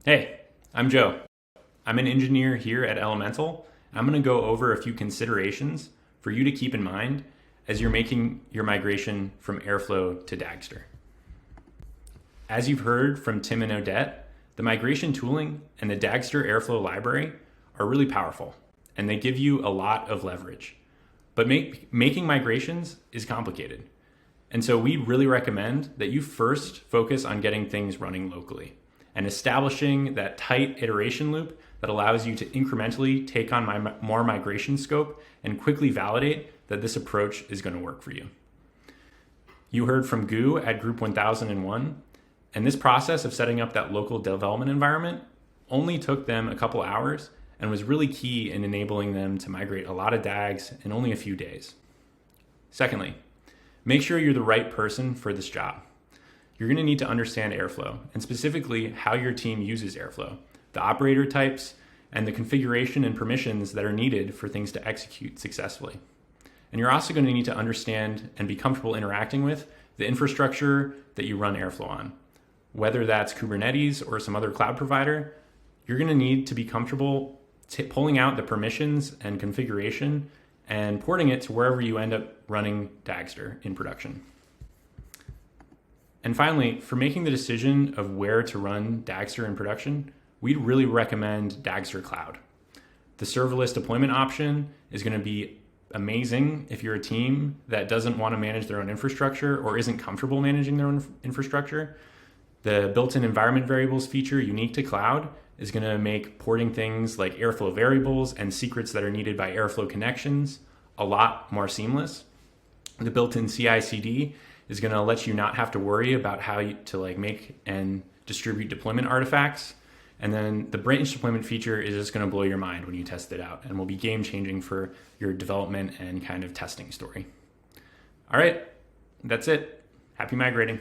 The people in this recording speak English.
Hey, I'm Joe. I'm an engineer here at Elementl. I'm going to go over a few considerations for you to keep in mind as you're making your migration from Airflow to Dagster. As you've heard from Tim and Odette, the migration tooling and the Dagster-airflow library are really powerful, and they give you a lot of leverage. But making migrations is complicated. And so we really recommend that you first focus on getting things running locally and establishing that tight iteration loop that allows you to incrementally take on more migration scope and quickly validate that this approach is going to work for you. You heard from Gu at Group 1001, and this process of setting up that local development environment only took them a couple hours and was really key in enabling them to migrate a lot of DAGs in only a few days. Secondly, make sure you're the right person for this job. You're going to need to understand Airflow, and specifically how your team uses Airflow, the operator types, and the configuration and permissions that are needed for things to execute successfully. And you're also going to need to understand and be comfortable interacting with the infrastructure that you run Airflow on. Whether that's Kubernetes or some other cloud provider, you're going to need to be comfortable pulling out the permissions and configuration and porting it to wherever you end up running Dagster in production. And finally, for making the decision of where to run Dagster in production, we'd really recommend Dagster Cloud. The serverless deployment option is going to be amazing if you're a team that doesn't want to manage their own infrastructure or isn't comfortable managing their own infrastructure. The built-in environment variables feature unique to cloud is going to make porting things like Airflow variables and secrets that are needed by Airflow connections a lot more seamless. The built-in CI/CD is going to let you not have to worry about how to make and distribute deployment artifacts. And then the branch deployment feature is just going to blow your mind when you test it out and will be game-changing for your development and kind of testing story. All right, that's it. Happy migrating.